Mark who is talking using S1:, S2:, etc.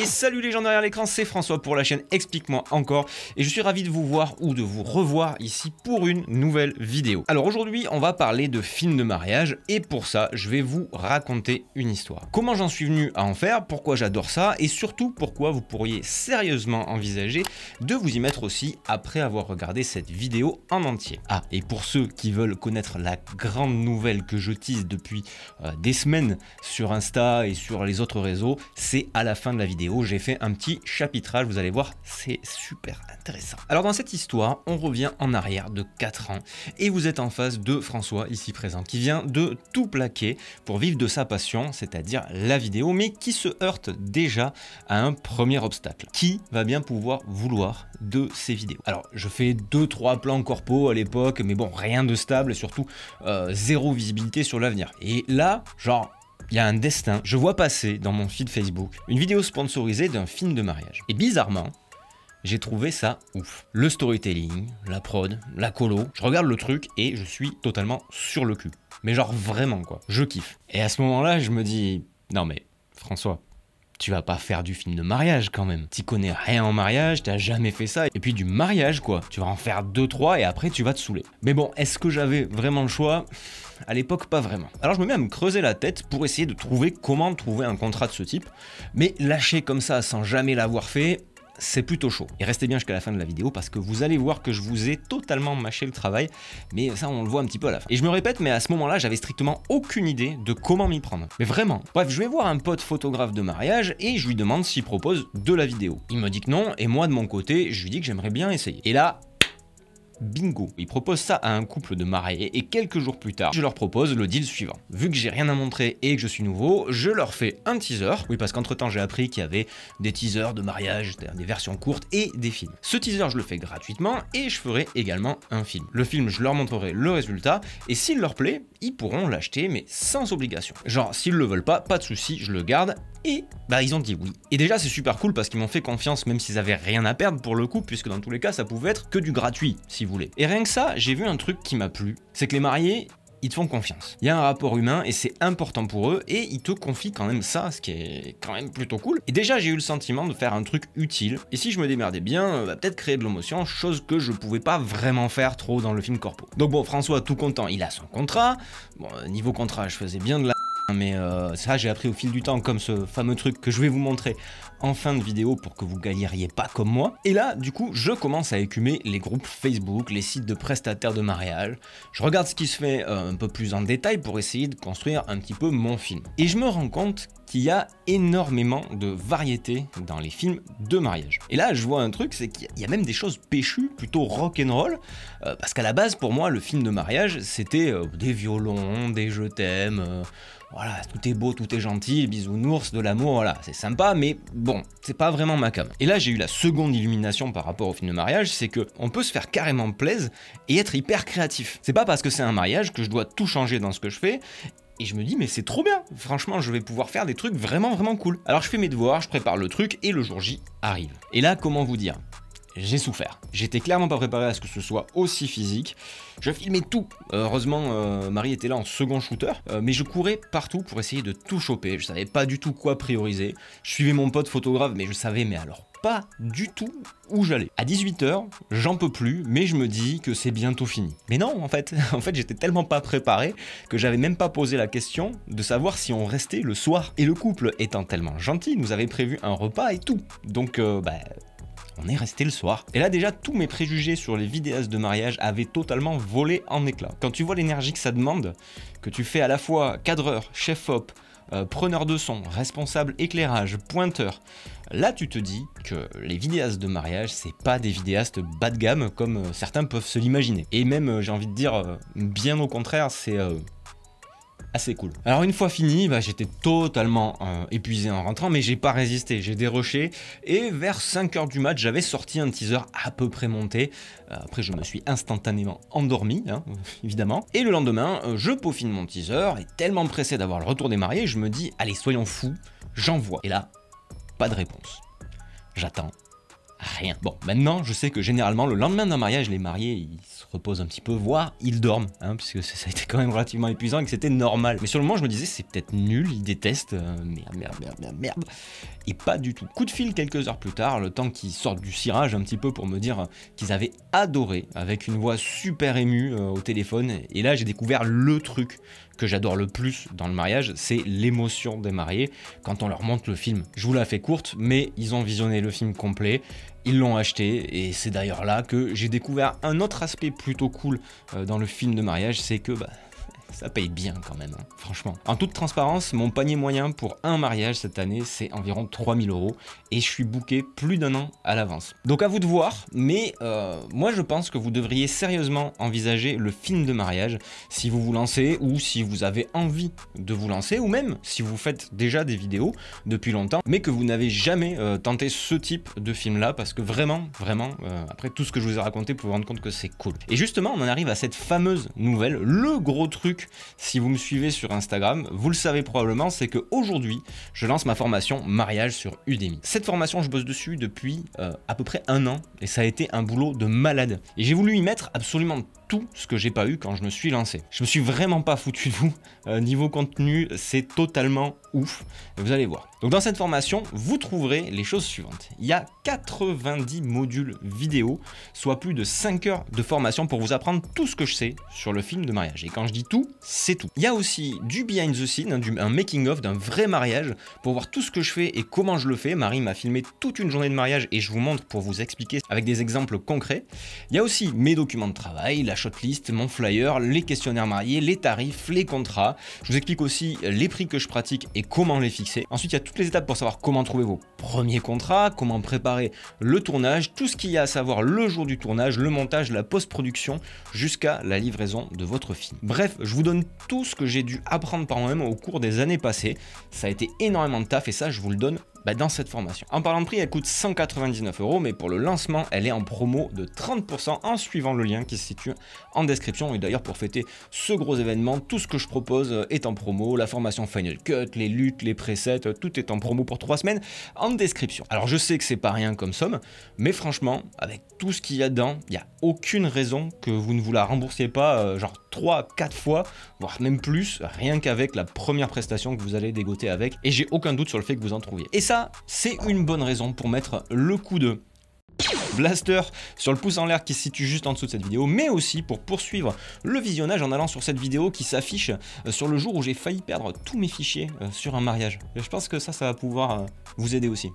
S1: salut les gens derrière l'écran, c'est François pour la chaîne Explique-moi encore et je suis ravi de vous voir ou de vous revoir ici pour une nouvelle vidéo. Alors aujourd'hui on va parler de films de mariage et pour ça je vais vous raconter une histoire. Comment j'en suis venu à en faire, pourquoi j'adore ça et surtout pourquoi vous pourriez sérieusement envisager de vous y mettre aussi après avoir regardé cette vidéo en entier. Ah, et pour ceux qui veulent connaître la grande nouvelle que je tease depuis des semaines sur Insta et sur les autres réseaux, c'est à la fin de la vidéo, j'ai fait un petit chapitrage, vous allez voir, c'est super intéressant. Alors dans cette histoire, on revient en arrière de 4 ans et vous êtes en face de François, ici présent, qui vient de tout plaquer pour vivre de sa passion, c'est-à-dire la vidéo, mais qui se heurte déjà à un premier obstacle. Qui va bien pouvoir vouloir de ces vidéos? Alors je fais 2-3 plans corpo à l'époque, mais bon, rien de stable et surtout zéro visibilité sur l'avenir. Et là, genre, il y a un destin. Je vois passer dans mon feed Facebook une vidéo sponsorisée d'un film de mariage. Et bizarrement, j'ai trouvé ça ouf. Le storytelling, la prod, la colo, je regarde le truc et je suis totalement sur le cul. Mais genre vraiment quoi, je kiffe. Et à ce moment-là, je me dis, non mais François, tu vas pas faire du film de mariage quand même. T'y connais rien en mariage, t'as jamais fait ça. Et puis du mariage quoi, tu vas en faire 2-3 et après tu vas te saouler. Mais bon, est-ce que j'avais vraiment le choix ? À l'époque, pas vraiment. Alors je me mets à me creuser la tête pour essayer de trouver comment trouver un contrat de ce type. Mais lâcher comme ça sans jamais l'avoir fait, c'est plutôt chaud. Et restez bien jusqu'à la fin de la vidéo parce que vous allez voir que je vous ai totalement mâché le travail, mais ça on le voit un petit peu à la fin. Et je me répète, mais à ce moment-là, j'avais strictement aucune idée de comment m'y prendre. Mais vraiment. Bref, je vais voir un pote photographe de mariage et je lui demande s'il propose de la vidéo. Il me dit que non, et moi de mon côté, je lui dis que j'aimerais bien essayer. Et là, bingo, il propose ça à un couple de mariés et quelques jours plus tard, je leur propose le deal suivant. Vu que j'ai rien à montrer et que je suis nouveau, je leur fais un teaser. Oui, parce qu'entre temps j'ai appris qu'il y avait des teasers de mariage, c'est-à-dire des versions courtes et des films. Ce teaser je le fais gratuitement et je ferai également un film. Le film je leur montrerai le résultat et s'il leur plaît, ils pourront l'acheter mais sans obligation. Genre s'ils le veulent pas de souci, je le garde. Et bah ils ont dit oui. Et déjà c'est super cool parce qu'ils m'ont fait confiance même s'ils avaient rien à perdre pour le coup, puisque dans tous les cas ça pouvait être que du gratuit si vous voulez. Et rien que ça, j'ai vu un truc qui m'a plu, c'est que les mariés, ils te font confiance. Il y a un rapport humain et c'est important pour eux et ils te confient quand même ça, ce qui est quand même plutôt cool. Et déjà j'ai eu le sentiment de faire un truc utile et si je me démerdais bien, peut-être créer de l'émotion, chose que je pouvais pas vraiment faire trop dans le film corpo. Donc bon, François tout content, il a son contrat. Bon, niveau contrat, je faisais bien de la mais ça j'ai appris au fil du temps, comme ce fameux truc que je vais vous montrer en fin de vidéo pour que vous galériez pas comme moi. Et là du coup je commence à écumer les groupes Facebook, les sites de prestataires de mariage, je regarde ce qui se fait un peu plus en détail pour essayer de construire un petit peu mon film. Et je me rends compte qu'il y a énormément de variété dans les films de mariage. Et là je vois un truc, c'est qu'il y a même des choses péchues, plutôt rock'n'roll, parce qu'à la base pour moi le film de mariage c'était des violons, des je t'aime, voilà, tout est beau, tout est gentil, bisounours, de l'amour, voilà, c'est sympa, mais bon, c'est pas vraiment ma came. Et là, j'ai eu la seconde illumination par rapport au film de mariage, c'est que on peut se faire carrément plaisir et être hyper créatif. C'est pas parce que c'est un mariage que je dois tout changer dans ce que je fais. Et je me dis, mais c'est trop bien, franchement, je vais pouvoir faire des trucs vraiment cool. Alors je fais mes devoirs, je prépare le truc et le jour J arrive. Et là, comment vous dire ? J'ai souffert. J'étais clairement pas préparé à ce que ce soit aussi physique. Je filmais tout. Heureusement, Marie était là en second shooter. Mais je courais partout pour essayer de tout choper. Je savais pas du tout quoi prioriser. Je suivais mon pote photographe, mais je savais, mais alors pas du tout où j'allais. À 18h, j'en peux plus, mais je me dis que c'est bientôt fini. Mais non, en fait j'étais tellement pas préparé que j'avais même pas posé la question de savoir si on restait le soir. Et le couple étant tellement gentil, nous avait prévu un repas et tout. Donc, on est resté le soir. Et là déjà tous mes préjugés sur les vidéastes de mariage avaient totalement volé en éclats. Quand tu vois l'énergie que ça demande, que tu fais à la fois cadreur, chef-op, preneur de son, responsable éclairage, pointeur, là tu te dis que les vidéastes de mariage c'est pas des vidéastes bas de gamme comme certains peuvent se l'imaginer. Et même j'ai envie de dire bien au contraire, c'est assez cool. Alors une fois fini, j'étais totalement épuisé en rentrant, mais j'ai pas résisté, j'ai déroché et vers 5h du mat, j'avais sorti un teaser à peu près monté. Après je me suis instantanément endormi, hein, évidemment. Et le lendemain, je peaufine mon teaser et tellement pressé d'avoir le retour des mariés, je me dis allez soyons fous, j'envoie. Et là, pas de réponse. J'attends. rien. Bon, maintenant, je sais que généralement, le lendemain d'un mariage, les mariés, ils se reposent un petit peu, voire ils dorment, hein, puisque ça a été quand même relativement épuisant et que c'était normal. Mais sur le moment, je me disais, c'est peut-être nul, ils détestent, merde. Et pas du tout. Coup de fil quelques heures plus tard, le temps qu'ils sortent du cirage un petit peu pour me dire qu'ils avaient adoré, avec une voix super émue au téléphone. Et là, j'ai découvert le truc que j'adore le plus dans le mariage, c'est l'émotion des mariés quand on leur montre le film. Je vous la fais courte, mais ils ont visionné le film complet, ils l'ont acheté, et c'est d'ailleurs là que j'ai découvert un autre aspect plutôt cool dans le film de mariage, c'est que ça paye bien quand même, hein, franchement. En toute transparence, mon panier moyen pour un mariage cette année, c'est environ 3000 € et je suis booké plus d'1 an à l'avance. Donc à vous de voir, mais moi je pense que vous devriez sérieusement envisager le film de mariage si vous vous lancez ou si vous avez envie de vous lancer ou même si vous faites déjà des vidéos depuis longtemps mais que vous n'avez jamais tenté ce type de film là parce que vraiment, après tout ce que je vous ai raconté, vous pouvez vous rendre compte que c'est cool. Et justement, on en arrive à cette fameuse nouvelle, le gros truc. Si vous me suivez sur Instagram, vous le savez probablement, c'est qu'aujourd'hui, je lance ma formation mariage sur Udemy. Cette formation, je bosse dessus depuis à peu près 1 an et ça a été un boulot de malade. Et j'ai voulu y mettre absolument tout ce que j'ai pas eu quand je me suis lancé. Je me suis vraiment pas foutu de vous. Niveau contenu, c'est totalement ouf. Vous allez voir. Donc dans cette formation, vous trouverez les choses suivantes. Il y a 90 modules vidéo, soit plus de 5 heures de formation pour vous apprendre tout ce que je sais sur le film de mariage. Et quand je dis tout, c'est tout. Il y a aussi du behind the scene, un making of d'un vrai mariage pour voir tout ce que je fais et comment je le fais. Marie m'a filmé toute une journée de mariage et je vous montre pour vous expliquer avec des exemples concrets. Il y a aussi mes documents de travail, la shortlist, mon flyer, les questionnaires mariés, les tarifs, les contrats. Je vous explique aussi les prix que je pratique et comment les fixer. Ensuite, il y a toutes les étapes pour savoir comment trouver vos premiers contrats, comment préparer le tournage, tout ce qu'il y a à savoir le jour du tournage, le montage, la post-production, jusqu'à la livraison de votre film. Bref, je vous donne tout ce que j'ai dû apprendre par moi-même au cours des années passées. Ça a été énormément de taf et ça, je vous le donne dans cette formation. En parlant de prix, elle coûte 199 €, mais pour le lancement, elle est en promo de 30% en suivant le lien qui se situe en description. Et d'ailleurs, pour fêter ce gros événement, tout ce que je propose est en promo. La formation Final Cut, les luttes, les presets, tout est en promo pour 3 semaines en description. Alors je sais que c'est pas rien comme somme, mais franchement, avec tout ce qu'il y a dedans, il n'y a aucune raison que vous ne vous la remboursiez pas genre 3-4 fois, voire même plus, rien qu'avec la première prestation que vous allez dégoter avec. Et j'ai aucun doute sur le fait que vous en trouviez. Et ça, c'est une bonne raison pour mettre le coup de blaster sur le pouce en l'air qui se situe juste en dessous de cette vidéo, mais aussi pour poursuivre le visionnage en allant sur cette vidéo qui s'affiche sur le jour où j'ai failli perdre tous mes fichiers sur un mariage. Et je pense que ça va pouvoir vous aider aussi.